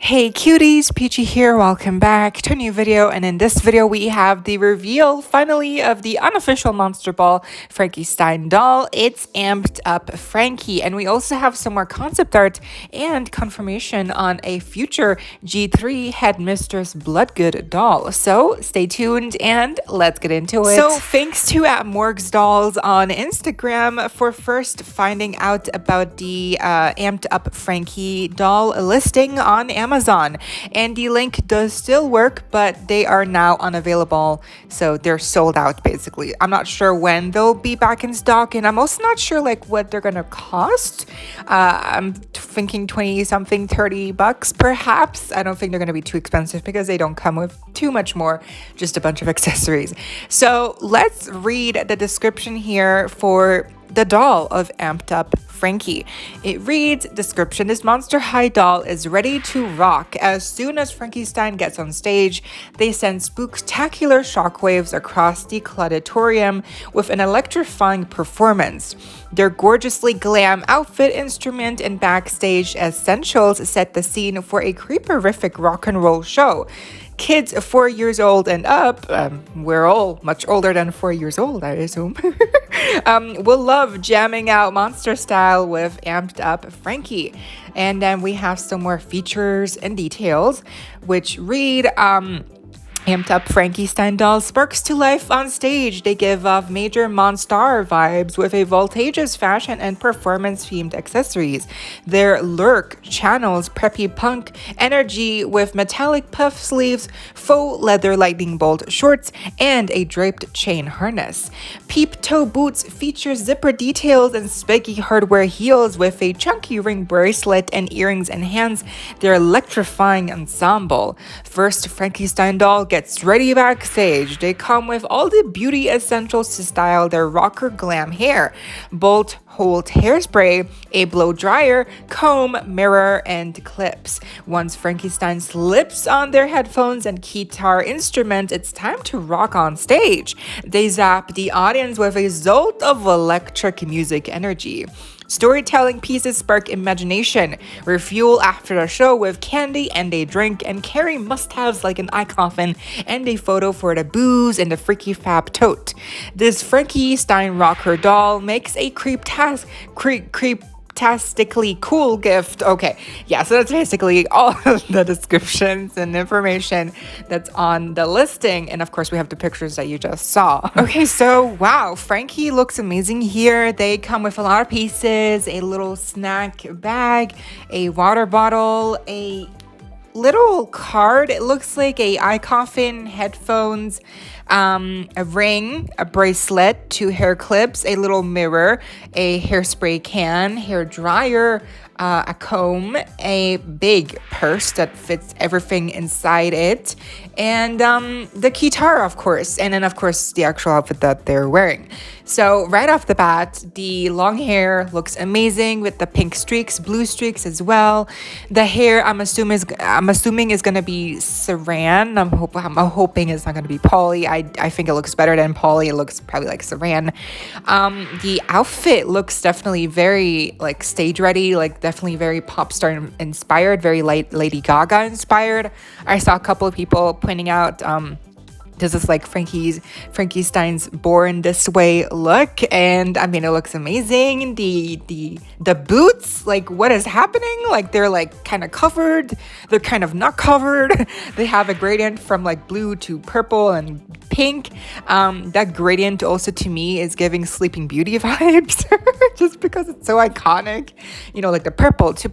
Hey cuties, PeachY here, welcome back to a new video, and in this video we have the reveal finally of the unofficial Monster Ball Frankie Stein doll. It's Amped Up Frankie, and we also have some more concept art and confirmation on a future G3 Headmistress Bloodgood doll. So stay tuned and let's get into it. So thanks to @Morgs Dolls on Instagram for first finding out about the Amped Up Frankie doll listing on Amazon, and the link does still work, but they are now unavailable, so they're sold out basically. I'm not sure when they'll be back in stock, and I'm also not sure like what they're gonna cost. I'm thinking 20 something, $30 perhaps. I don't think they're gonna be too expensive because they don't come with too much more, just a bunch of accessories. So let's read the description here for the doll of Amped Up Frankie. It reads, description, this Monster High doll is ready to rock. As soon as Frankie Stein gets on stage, they send spooktacular shockwaves across the Clauditorium with an electrifying performance. Their gorgeously glam outfit, instrument, and backstage essentials set the scene for a creeperific rock and roll show. Kids 4 years old and up, we're all much older than 4 years old, I assume, will love jamming out monster style with Amped Up Frankie. And then we have some more features and details, which read, Amped Up Frankie Stein doll sparks to life on stage. They give off major Monstar vibes with a voltageous fashion and performance-themed accessories. Their lurk channels preppy punk energy with metallic puff sleeves, faux leather lightning bolt shorts, and a draped chain harness. Peep toe boots feature zipper details and spiky hardware heels with a chunky ring bracelet and earrings enhance their electrifying ensemble. First, Frankie Stein doll gets ready backstage. They come with all the beauty essentials to style their rocker glam hair: bolt hold hairspray, a blow dryer, comb, mirror, and clips. Once Frankie Stein slips on their headphones and guitar instrument, it's time to rock on stage. They zap the audience with a jolt of electric music energy. Storytelling pieces spark imagination, refuel after the show with candy and a drink, and carry must-haves like an eye coffin and a photo for the booze and the freaky fab tote. This Frankie Stein rocker doll makes a creeptastically cool gift. Okay, yeah, so that's basically all of the descriptions and information that's on the listing, and of course we have the pictures that you just saw. Okay, so wow, Frankie looks amazing here. They come with a lot of pieces: a little snack bag, a water bottle, a little card, it looks like a eye coffin, headphones, a ring, a bracelet, 2 hair clips, a little mirror, a hairspray can, hair dryer, a comb, a big purse that fits everything inside it, and the guitar, of course, and then of course the actual outfit that they're wearing. So right off the bat, the long hair looks amazing with the pink streaks, blue streaks as well. The hair, I'm assuming is gonna be saran. I'm hoping it's not gonna be poly. I think it looks better than poly. It looks probably like saran. The outfit looks definitely very like stage ready, like definitely very pop star inspired, very light Lady Gaga inspired. I saw a couple of people pointing out this is like Frankie Stein's Born This Way look, and I mean it looks amazing. The boots, like what is happening? Like they're like kind of covered, they're kind of not covered. They have a gradient from like blue to purple and pink. That gradient also to me is giving Sleeping Beauty vibes just because it's so iconic, you know, like the purple to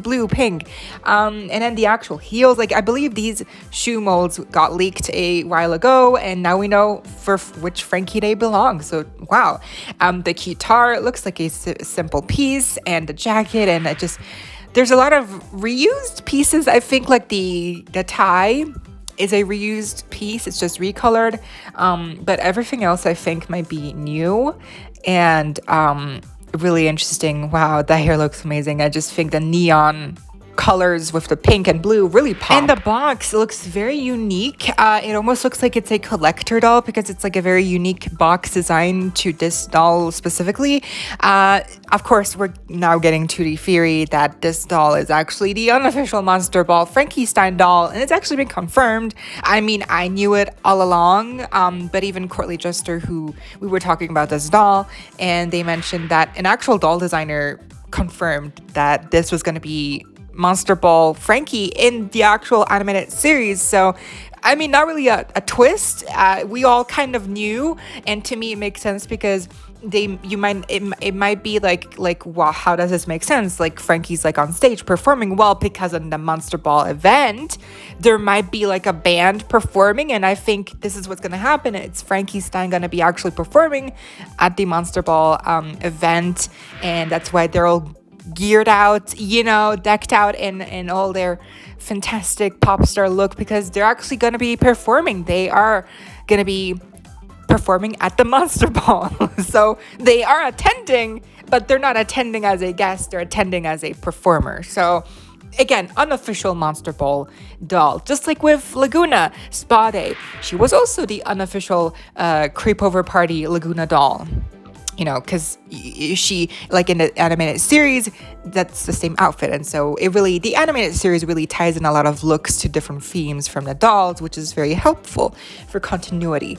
blue, pink, and then the actual heels. Like I believe these shoe molds got leaked a while ago, and now we know for which Frankie they belong. So wow, the guitar looks like a simple piece, and the jacket, and it just, there's a lot of reused pieces. I think like the tie is a reused piece, it's just recolored, but everything else I think might be new and really interesting. Wow, the hair looks amazing. I just think the neon colors with the pink and blue really pop. And the box looks very unique. It almost looks like it's a collector doll because it's like a very unique box design to this doll specifically. Of course, we're now getting to the theory that this doll is actually the unofficial Monster Ball Frankie Stein doll, and it's actually been confirmed. I mean, I knew it all along, but even Courtly Jester, who we were talking about this doll, and they mentioned that an actual doll designer confirmed that this was going to be Monster Ball Frankie in the actual animated series. So I mean, not really a twist. We all kind of knew, and to me it makes sense because it might be like wow, how does this make sense? Like Frankie's like on stage performing, well, because in the Monster Ball event there might be like a band performing, and I think this is what's gonna happen. It's Frankie Stein gonna be actually performing at the Monster Ball event, and that's why they're all geared out, decked out in all their fantastic pop star look, because they're actually going to be performing. They are going to be performing at the Monster Ball. So they are attending, but they're not attending as a guest, they're attending as a performer. So again, unofficial Monster Ball doll. Just like with Laguna Spade, she was also the unofficial Creepover Party Laguna doll. Because she, like in the animated series, that's the same outfit. And so the animated series really ties in a lot of looks to different themes from the dolls, which is very helpful for continuity.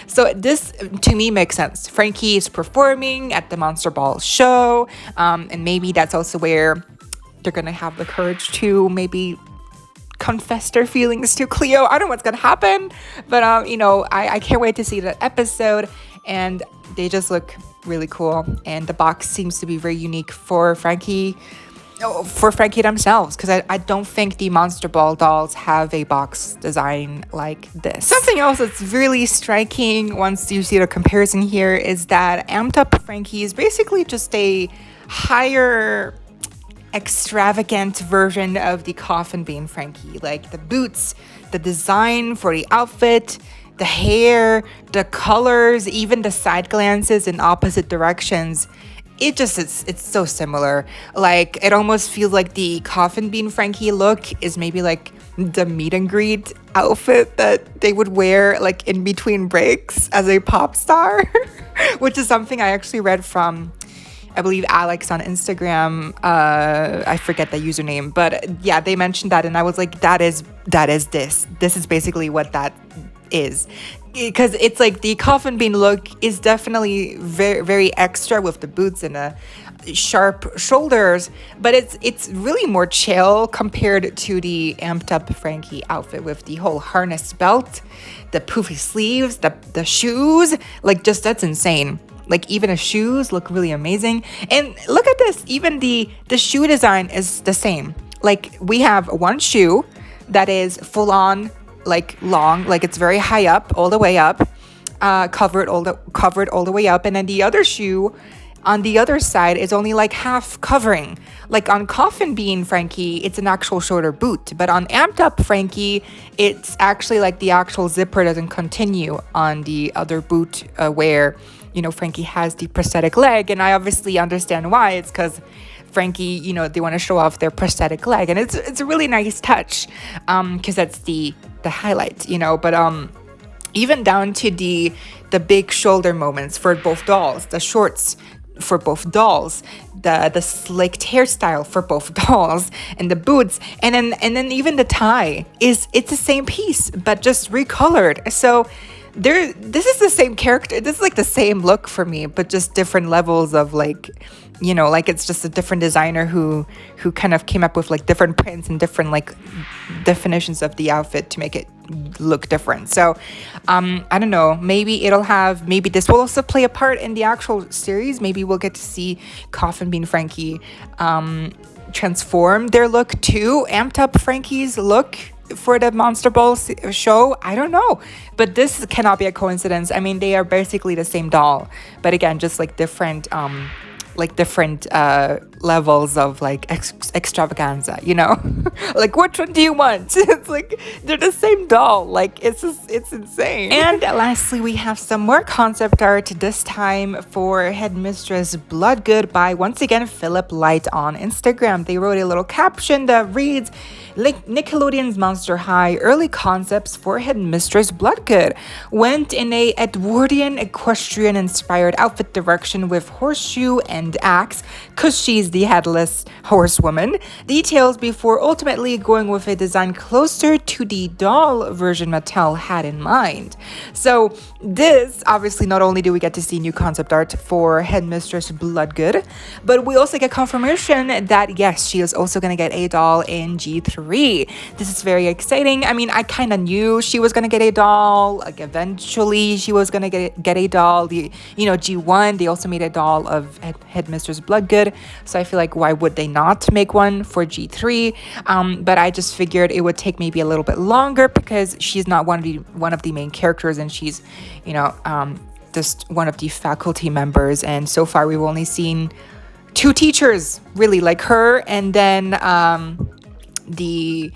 So this, to me, makes sense. Frankie is performing at the Monster Ball show. And maybe that's also where they're going to have the courage to maybe confess their feelings to Cleo. I don't know what's going to happen, but, I can't wait to see that episode. And they just look really cool, and the box seems to be very unique for Frankie themselves, because I don't think the Monster Ball dolls have a box design like this. Something else that's really striking once you see the comparison here is that Amped Up Frankie is basically just a higher extravagant version of the Coffin Bean Frankie. Like the boots, the design for the outfit, the hair, the colors, even the side glances in opposite directions. It's so similar. Like, it almost feels like the Coffin Bean Frankie look is maybe like the meet and greet outfit that they would wear like in between breaks as a pop star, which is something I actually read from, I believe, Alex on Instagram. I forget the username, but yeah, they mentioned that, and I was like, that is this. This is basically what that is, because it's like the Coffin Bean look is definitely very, very extra with the boots and the sharp shoulders, but it's really more chill compared to the Amped Up Frankie outfit with the whole harness belt, the poofy sleeves, the shoes. Like, just that's insane. Like, even the shoes look really amazing. And look at this, even the shoe design is the same. Like, we have one shoe that is full on, like, long, like it's very high up, all the way up, covered all the way up, and then the other shoe on the other side is only like half covering. Like on Coffin Bean Frankie, it's an actual shorter boot, but on Amped Up Frankie, it's actually like the actual zipper doesn't continue on the other boot, where Frankie has the prosthetic leg. And I obviously understand why. It's because Frankie, they want to show off their prosthetic leg, and it's a really nice touch, because that's the highlight, but even down to the big shoulder moments for both dolls, the shorts for both dolls, the slicked hairstyle for both dolls, and the boots, and then even the tie it's the same piece but just recolored. So this is the same character. This is like the same look for me, but just different levels of like, like it's just a different designer who kind of came up with like different prints and different like definitions of the outfit to make it look different. So I don't know, maybe this will also play a part in the actual series. Maybe we'll get to see Coffin Bean Frankie transform their look to Amped Up Frankie's look for the Monster Ball show. I don't know, but this cannot be a coincidence. I mean, they are basically the same doll, but again, just like different like different levels of like extravaganza, you know. Like, which one do you want? It's like they're the same doll. Like, it's insane. And lastly, we have some more concept art, this time for Headmistress Bloodgood by, once again, Philip Light on Instagram. They wrote a little caption that reads, Nickelodeon's Monster High early concepts for Headmistress Bloodgood went in a Edwardian equestrian inspired outfit direction with horseshoe and axe, cause she's the headless horsewoman, details before ultimately going with a design closer to the doll version Mattel had in mind. So this, obviously, not only do we get to see new concept art for Headmistress Bloodgood, but we also get confirmation that yes, she is also going to get a doll in G3. This is very exciting. I mean, I kind of knew she was going to get a doll. Like, eventually she was going to get a doll. G1, they also made a doll of Headmistress Bloodgood. So I feel like, why would they not make one for G3? But I just figured it would take maybe a little bit longer because she's not one of the main characters, and she's, just one of the faculty members. And so far we've only seen 2 teachers, really, like her and then the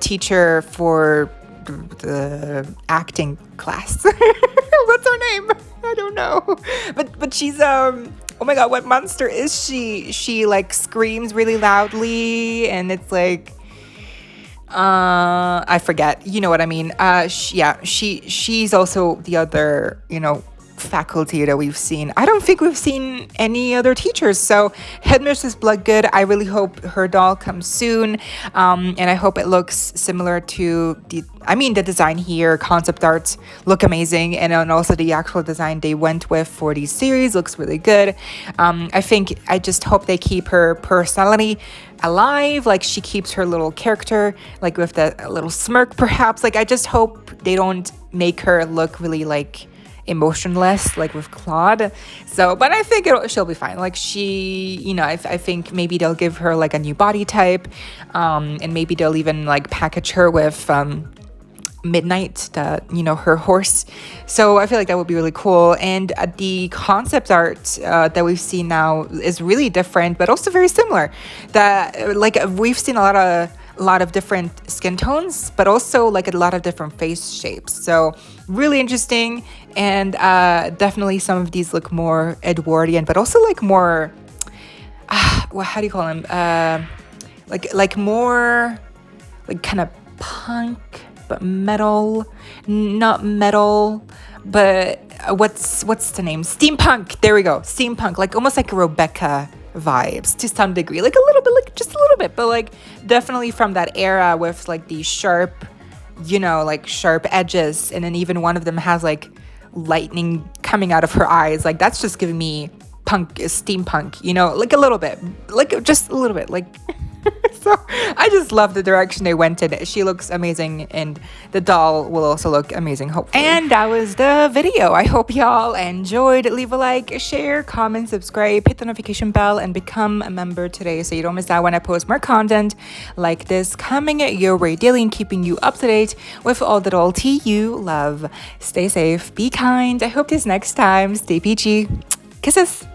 teacher for the acting class. What's her name? I don't know. But she's oh my god, what monster is she? She like screams really loudly, and it's like I forget. You know what I mean? She's also the other, faculty that we've seen. I don't think we've seen any other teachers. So Headmistress Bloodgood, I really hope her doll comes soon, and I hope it looks similar to the design here. Concept arts look amazing, and also the actual design they went with for the series looks really good. I just hope they keep her personality alive, like she keeps her little character, like with that little smirk perhaps. Like, I just hope they don't make her look really like emotionless like with Claude. So, but I think she'll be fine. Like, she, I think maybe they'll give her like a new body type, and maybe they'll even like package her with Midnight, her horse. So I feel like that would be really cool. And the concept art that we've seen now is really different, but also very similar. That like we've seen a lot of different skin tones, but also like a lot of different face shapes. So really interesting, and definitely some of these look more Edwardian, but also like more how do you call them? Like more like kind of punk, but metal, not metal, but what's the name? Steampunk. There we go. Steampunk, like almost like Rebecca vibes to some degree, like a little bit, like just a little bit, but like definitely from that era with like the sharp, like sharp edges, and then even one of them has like lightning coming out of her eyes. Like, that's just giving me steampunk, like a little bit, like just a little bit, like so I just love the direction they went in. She looks amazing, and the doll will also look amazing, hopefully. And that was the video. I hope y'all enjoyed. Leave a like, share, comment, subscribe, hit the notification bell, and become a member today so you don't miss out when I post more content like this coming your way daily and keeping you up to date with all the doll tea you love. Stay safe, be kind. I hope this next time. Stay peachy. Kisses.